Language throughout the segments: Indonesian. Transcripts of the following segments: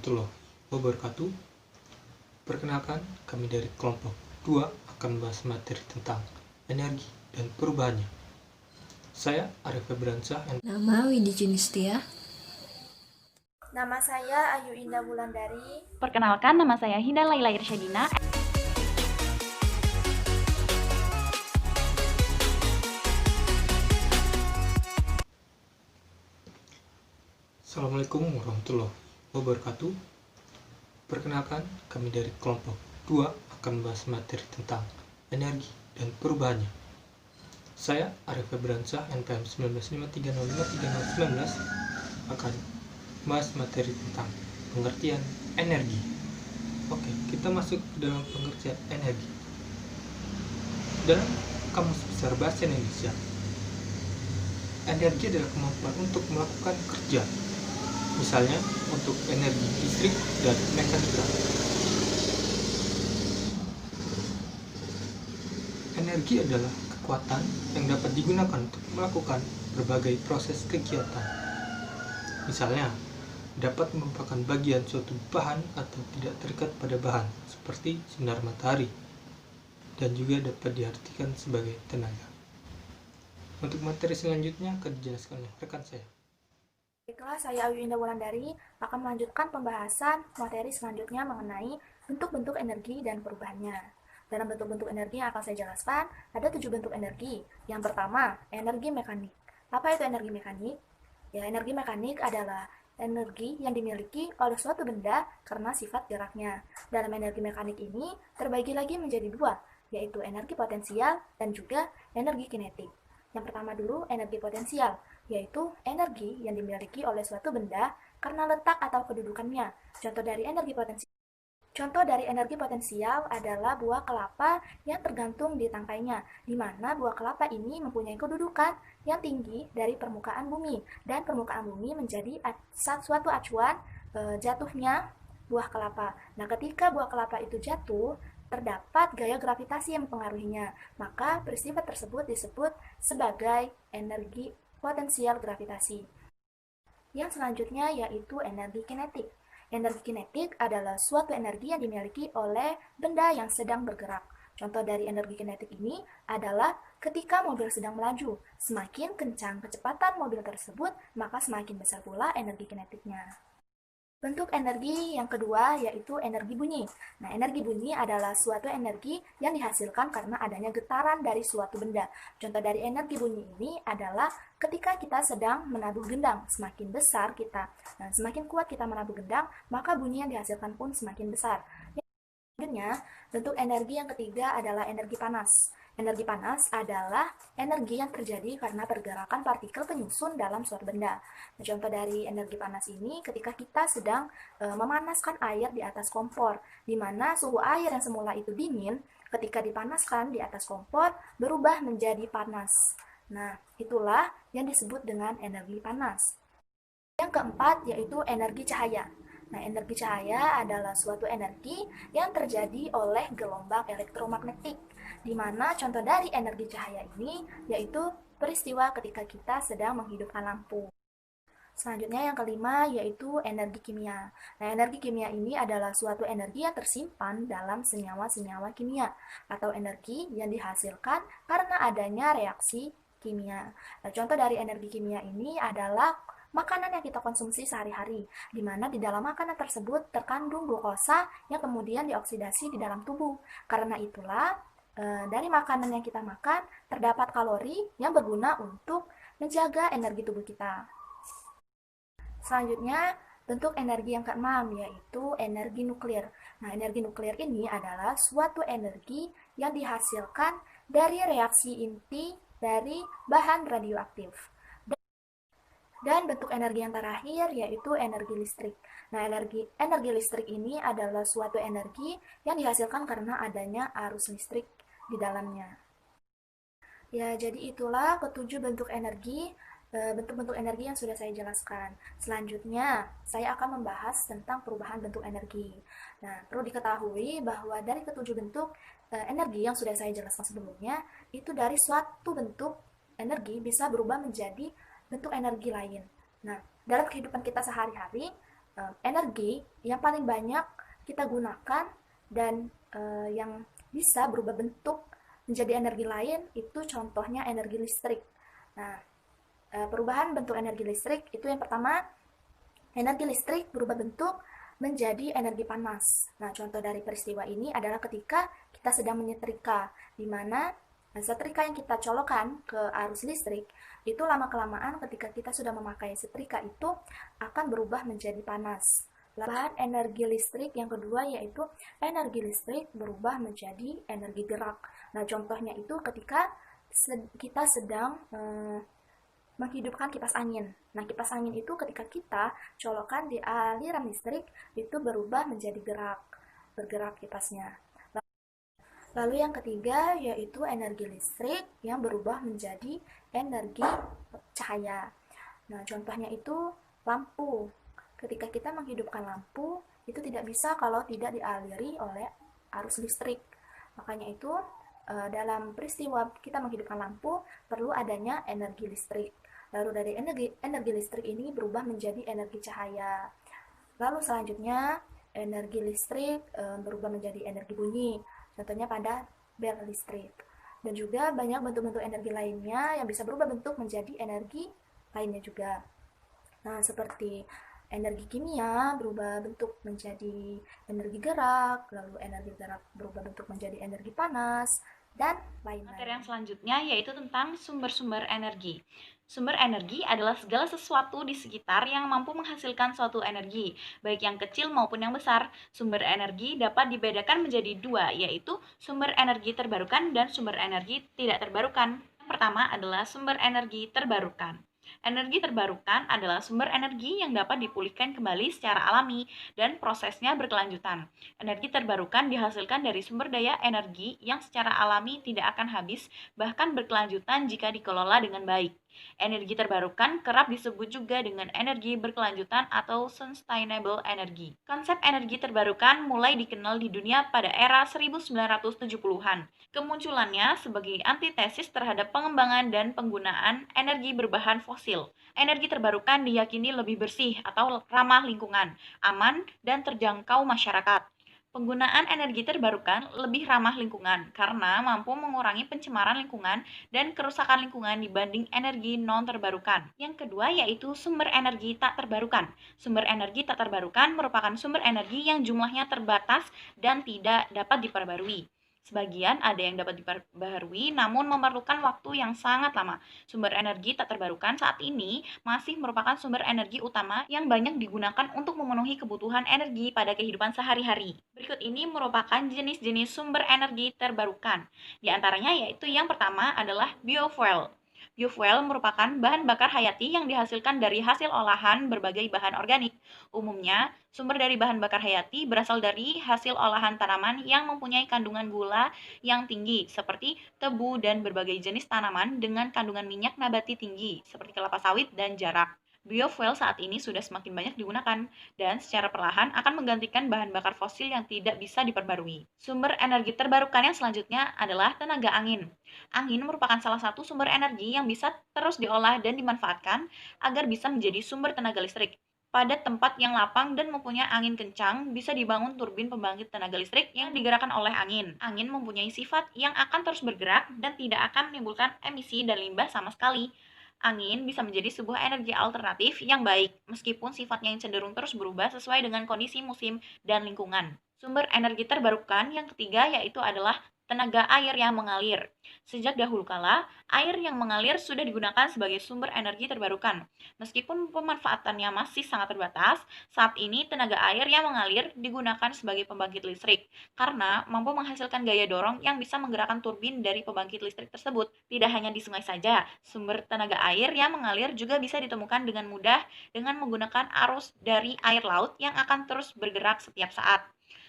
warahmatullahi wabarakatuh. Perkenalkan, kami dari kelompok 2 akan membahas materi tentang energi dan perubahannya. Saya Arif Febriansyah. Nama Widi Junistia. Nama saya Ayu Indah Wulandari. Perkenalkan, nama saya Hinda Laila Irsyadina. Assalamualaikum warahmatullahi wabarakatuh. Perkenalkan, kami dari kelompok 2 akan membahas materi tentang energi dan perubahannya. Saya Arif Febriansyah, NPM 1953053019, akan membahas materi tentang pengertian energi. Oke, kita masuk ke dalam pengertian energi. Dalam Kamus Besar Bahasa Indonesia, energi adalah kemampuan untuk melakukan kerja, misalnya untuk energi listrik dan mekanika. Energi adalah kekuatan yang dapat digunakan untuk melakukan berbagai proses kegiatan. Misalnya, dapat merupakan bagian suatu bahan atau tidak terikat pada bahan, seperti sinar matahari, dan juga dapat diartikan sebagai tenaga. Untuk materi selanjutnya akan dijelaskan oleh rekan saya. Baiklah, saya Ayu Indah Wulandari akan melanjutkan pembahasan materi selanjutnya mengenai bentuk-bentuk energi dan perubahannya. Dalam bentuk-bentuk energi yang akan saya jelaskan, ada 7 bentuk energi. Yang pertama, energi mekanik. Apa itu energi mekanik? Ya, energi mekanik adalah energi yang dimiliki oleh suatu benda karena sifat geraknya. Dalam energi mekanik ini terbagi lagi menjadi 2, yaitu energi potensial dan juga energi kinetik. Yang pertama dulu, energi potensial, yaitu energi yang dimiliki oleh suatu benda karena letak atau kedudukannya. Contoh dari energi potensial adalah buah kelapa yang tergantung di tangkainya, di mana buah kelapa ini mempunyai kedudukan yang tinggi dari permukaan bumi, dan permukaan bumi menjadi suatu acuan jatuhnya buah kelapa. Nah, ketika buah kelapa itu jatuh, terdapat gaya gravitasi yang mempengaruhinya, maka peristiwa tersebut disebut sebagai energi potensial gravitasi. Yang selanjutnya yaitu energi kinetik. Energi kinetik adalah suatu energi yang dimiliki oleh benda yang sedang bergerak. Contoh dari energi kinetik ini adalah ketika mobil sedang melaju. Semakin kencang kecepatan mobil tersebut, maka semakin besar pula energi kinetiknya. Bentuk energi yang kedua yaitu energi bunyi. Nah, energi bunyi adalah suatu energi yang dihasilkan karena adanya getaran dari suatu benda. Contoh dari energi bunyi ini adalah ketika kita sedang menabuh gendang. Semakin besar kita, semakin kuat kita menabuh gendang, maka bunyi yang dihasilkan pun semakin besar. Selanjutnya, bentuk energi yang ketiga adalah energi panas. Energi panas adalah energi yang terjadi karena pergerakan partikel penyusun dalam suatu benda. Contoh dari energi panas ini ketika kita sedang memanaskan air di atas kompor, di mana suhu air yang semula itu dingin, ketika dipanaskan di atas kompor berubah menjadi panas. Nah, itulah yang disebut dengan energi panas. Yang keempat yaitu energi cahaya. Nah, energi cahaya adalah suatu energi yang terjadi oleh gelombang elektromagnetik, di mana contoh dari energi cahaya ini yaitu peristiwa ketika kita sedang menghidupkan lampu. Selanjutnya yang kelima yaitu energi kimia. Nah, energi kimia ini adalah suatu energi yang tersimpan dalam senyawa-senyawa kimia atau energi yang dihasilkan karena adanya reaksi kimia. Nah, contoh dari energi kimia ini adalah makanan yang kita konsumsi sehari-hari, di mana di dalam makanan tersebut terkandung glukosa yang kemudian dioksidasi di dalam tubuh. Karena itulah dari makanan yang kita makan terdapat kalori yang berguna untuk menjaga energi tubuh kita. Selanjutnya, bentuk energi yang keenam yaitu energi nuklir. Nah, energi nuklir ini adalah suatu energi yang dihasilkan dari reaksi inti dari bahan radioaktif. Dan bentuk energi yang terakhir yaitu energi listrik. Nah, energi listrik ini adalah suatu energi yang dihasilkan karena adanya arus listrik di dalamnya. Ya, jadi itulah ketujuh bentuk energi, bentuk-bentuk energi yang sudah saya jelaskan. Selanjutnya, saya akan membahas tentang perubahan bentuk energi. Nah, perlu diketahui bahwa dari ketujuh bentuk energi yang sudah saya jelaskan sebelumnya, itu dari suatu bentuk energi bisa berubah menjadi bentuk energi lain. Nah, dalam kehidupan kita sehari-hari, energi yang paling banyak kita gunakan dan yang bisa berubah bentuk menjadi energi lain itu contohnya energi listrik. Nah, perubahan bentuk energi listrik itu yang pertama, energi listrik berubah bentuk menjadi energi panas. Nah, contoh dari peristiwa ini adalah ketika kita sedang menyetrika, di mana setrika yang kita colokkan ke arus listrik itu lama-kelamaan ketika kita sudah memakai setrika itu akan berubah menjadi panas. Bahan energi listrik yang kedua yaitu energi listrik berubah menjadi energi gerak. Nah, contohnya itu ketika kita sedang menghidupkan kipas angin. Nah, kipas angin itu ketika kita colokkan di aliran listrik itu berubah menjadi bergerak kipasnya. Lalu yang ketiga yaitu energi listrik yang berubah menjadi energi cahaya. Nah, contohnya itu lampu. Ketika kita menghidupkan lampu, itu tidak bisa kalau tidak dialiri oleh arus listrik. Makanya itu dalam peristiwa kita menghidupkan lampu perlu adanya energi listrik. Lalu dari energi listrik ini berubah menjadi energi cahaya. Lalu selanjutnya energi listrik berubah menjadi energi bunyi. Contohnya pada bel listrik. Dan juga banyak bentuk-bentuk energi lainnya yang bisa berubah bentuk menjadi energi lainnya juga. Nah, seperti energi kimia berubah bentuk menjadi energi gerak, lalu energi gerak berubah bentuk menjadi energi panas, dan lain-lain. Materi yang selanjutnya yaitu tentang sumber-sumber energi. Sumber energi adalah segala sesuatu di sekitar yang mampu menghasilkan suatu energi, baik yang kecil maupun yang besar. Sumber energi dapat dibedakan menjadi dua, yaitu sumber energi terbarukan dan sumber energi tidak terbarukan. Yang pertama adalah sumber energi terbarukan. Energi terbarukan adalah sumber energi yang dapat dipulihkan kembali secara alami dan prosesnya berkelanjutan. Energi terbarukan dihasilkan dari sumber daya energi yang secara alami tidak akan habis, bahkan berkelanjutan jika dikelola dengan baik. Energi terbarukan kerap disebut juga dengan energi berkelanjutan atau sustainable energy. Konsep energi terbarukan mulai dikenal di dunia pada era 1970-an. Kemunculannya sebagai antitesis terhadap pengembangan dan penggunaan energi berbahan fosil. Energi terbarukan diyakini lebih bersih atau ramah lingkungan, aman, dan terjangkau masyarakat. Penggunaan energi terbarukan lebih ramah lingkungan karena mampu mengurangi pencemaran lingkungan dan kerusakan lingkungan dibanding energi non-terbarukan. Yang kedua yaitu sumber energi tak terbarukan. Sumber energi tak terbarukan merupakan sumber energi yang jumlahnya terbatas dan tidak dapat diperbarui. Sebagian ada yang dapat diperbaharui namun memerlukan waktu yang sangat lama. Sumber energi tak terbarukan saat ini masih merupakan sumber energi utama yang banyak digunakan untuk memenuhi kebutuhan energi pada kehidupan sehari-hari. Berikut ini merupakan jenis-jenis sumber energi terbarukan. Di antaranya yaitu yang pertama adalah biofuel. Biofuel merupakan bahan bakar hayati yang dihasilkan dari hasil olahan berbagai bahan organik. Umumnya, sumber dari bahan bakar hayati berasal dari hasil olahan tanaman yang mempunyai kandungan gula yang tinggi, seperti tebu dan berbagai jenis tanaman dengan kandungan minyak nabati tinggi, seperti kelapa sawit dan jarak. Biofuel saat ini sudah semakin banyak digunakan dan secara perlahan akan menggantikan bahan bakar fosil yang tidak bisa diperbarui. Sumber energi terbarukan yang selanjutnya adalah tenaga angin. Angin merupakan salah satu sumber energi yang bisa terus diolah dan dimanfaatkan agar bisa menjadi sumber tenaga listrik. Pada tempat yang lapang dan mempunyai angin kencang, bisa dibangun turbin pembangkit tenaga listrik yang digerakkan oleh angin. Angin mempunyai sifat yang akan terus bergerak dan tidak akan menimbulkan emisi dan limbah sama sekali. Angin bisa menjadi sebuah energi alternatif yang baik, meskipun sifatnya yang cenderung terus berubah sesuai dengan kondisi musim dan lingkungan. Sumber energi terbarukan yang ketiga yaitu adalah tenaga air yang mengalir. Sejak dahulu kala, air yang mengalir sudah digunakan sebagai sumber energi terbarukan. Meskipun pemanfaatannya masih sangat terbatas, saat ini tenaga air yang mengalir digunakan sebagai pembangkit listrik karena mampu menghasilkan gaya dorong yang bisa menggerakkan turbin dari pembangkit listrik tersebut. Tidak hanya di sungai saja, sumber tenaga air yang mengalir juga bisa ditemukan dengan mudah dengan menggunakan arus dari air laut yang akan terus bergerak setiap saat.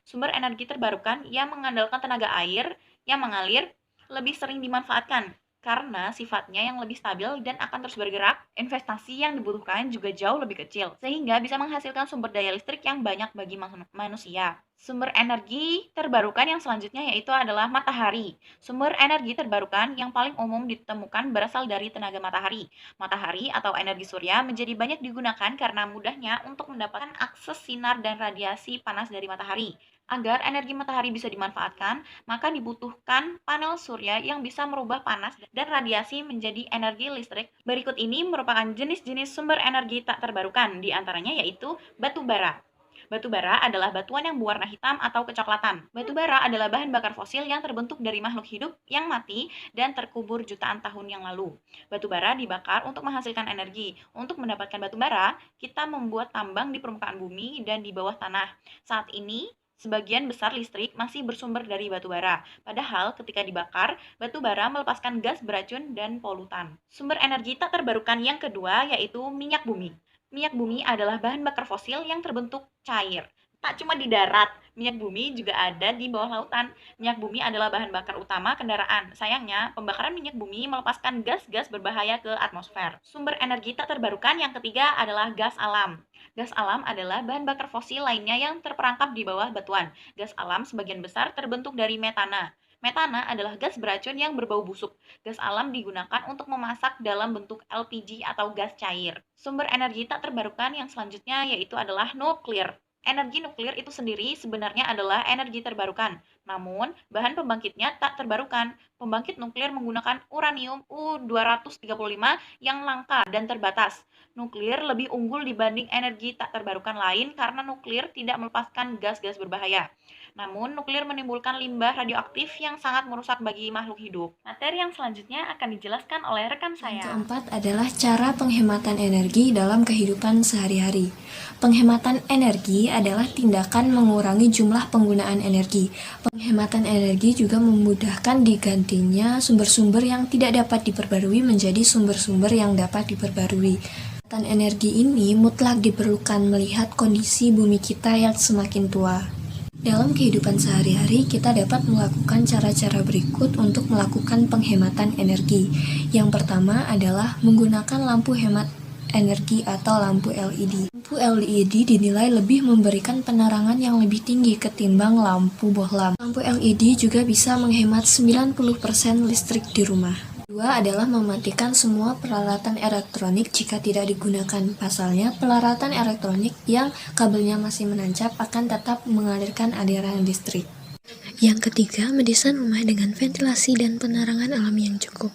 Sumber energi terbarukan yang mengandalkan tenaga air yang mengalir lebih sering dimanfaatkan. karena sifatnya yang lebih stabil dan akan terus bergerak, investasi yang dibutuhkan juga jauh lebih kecil, sehingga bisa menghasilkan sumber daya listrik yang banyak bagi manusia. Sumber energi terbarukan yang selanjutnya yaitu adalah matahari. Sumber energi terbarukan yang paling umum ditemukan berasal dari tenaga matahari. Matahari atau energi surya menjadi banyak digunakan karena mudahnya untuk mendapatkan akses sinar dan radiasi panas dari matahari. Agar energi matahari bisa dimanfaatkan, maka dibutuhkan panel surya yang bisa merubah panas dan radiasi menjadi energi listrik. Berikut ini merupakan jenis-jenis sumber energi tak terbarukan, di antaranya yaitu batu bara. Batu bara adalah batuan yang berwarna hitam atau kecoklatan. Batu bara adalah bahan bakar fosil yang terbentuk dari makhluk hidup yang mati dan terkubur jutaan tahun yang lalu. Batu bara dibakar untuk menghasilkan energi. Untuk mendapatkan batu bara, kita membuat tambang di permukaan bumi dan di bawah tanah. Saat ini, sebagian besar listrik masih bersumber dari batu bara. Padahal ketika dibakar, batu bara melepaskan gas beracun dan polutan. Sumber energi tak terbarukan yang kedua yaitu minyak bumi. Minyak bumi adalah bahan bakar fosil yang terbentuk cair. Tak cuma di darat, minyak bumi juga ada di bawah lautan. Minyak bumi adalah bahan bakar utama kendaraan. Sayangnya, pembakaran minyak bumi melepaskan gas-gas berbahaya ke atmosfer. Sumber energi tak terbarukan yang ketiga adalah gas alam. Gas alam adalah bahan bakar fosil lainnya yang terperangkap di bawah batuan. Gas alam sebagian besar terbentuk dari metana. Metana adalah gas beracun yang berbau busuk. Gas alam digunakan untuk memasak dalam bentuk LPG atau gas cair. Sumber energi tak terbarukan yang selanjutnya yaitu adalah nuklir. Energi nuklir itu sendiri sebenarnya adalah energi terbarukan. Namun, bahan pembangkitnya tak terbarukan. Pembangkit nuklir menggunakan uranium U-235 yang langka dan terbatas. Nuklir lebih unggul dibanding energi tak terbarukan lain karena nuklir tidak melepaskan gas-gas berbahaya. Namun, nuklir menimbulkan limbah radioaktif yang sangat merusak bagi makhluk hidup. Materi yang selanjutnya akan dijelaskan oleh rekan Yang saya. keempat adalah cara penghematan energi dalam kehidupan sehari-hari. Penghematan energi adalah tindakan mengurangi jumlah penggunaan energi. Penghematan energi juga memudahkan digantinya sumber-sumber yang tidak dapat diperbarui menjadi sumber-sumber yang dapat diperbarui. Penghematan energi ini mutlak diperlukan melihat kondisi bumi kita yang semakin tua. Dalam kehidupan sehari-hari, kita dapat melakukan cara-cara berikut untuk melakukan penghematan energi. Yang pertama adalah menggunakan lampu hemat energi atau lampu LED. Lampu LED dinilai lebih memberikan penerangan yang lebih tinggi ketimbang lampu bohlam. Lampu LED juga bisa menghemat 90% listrik di rumah. Kedua adalah mematikan semua peralatan elektronik jika tidak digunakan. Pasalnya, peralatan elektronik yang kabelnya masih menancap akan tetap mengalirkan aliran listrik. Yang ketiga, mendesain rumah dengan ventilasi dan penerangan alami yang cukup.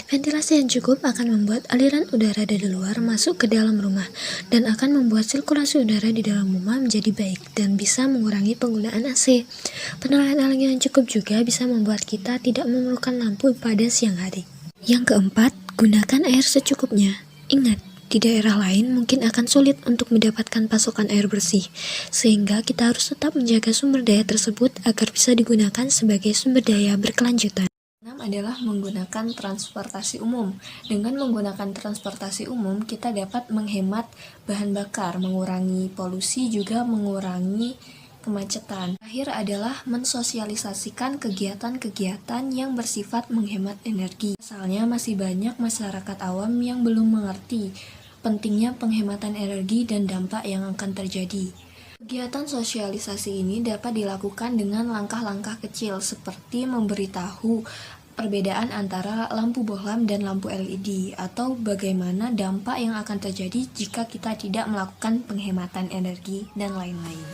Ventilasi yang cukup akan membuat aliran udara dari luar masuk ke dalam rumah dan akan membuat sirkulasi udara di dalam rumah menjadi baik dan bisa mengurangi penggunaan AC. Penerangan alami yang cukup juga bisa membuat kita tidak memerlukan lampu pada siang hari. Yang keempat, gunakan air secukupnya. Ingat, di daerah lain mungkin akan sulit untuk mendapatkan pasokan air bersih, sehingga kita harus tetap menjaga sumber daya tersebut agar bisa digunakan sebagai sumber daya berkelanjutan. 6 adalah menggunakan transportasi umum. Dengan menggunakan transportasi umum, kita dapat menghemat bahan bakar, mengurangi polusi, juga mengurangi kemacetan. Terakhir adalah mensosialisasikan kegiatan-kegiatan yang bersifat menghemat energi. Pasalnya masih banyak masyarakat awam yang belum mengerti pentingnya penghematan energi dan dampak yang akan terjadi. Kegiatan sosialisasi ini dapat dilakukan dengan langkah-langkah kecil seperti memberitahu perbedaan antara lampu bohlam dan lampu LED atau bagaimana dampak yang akan terjadi jika kita tidak melakukan penghematan energi dan lain-lain.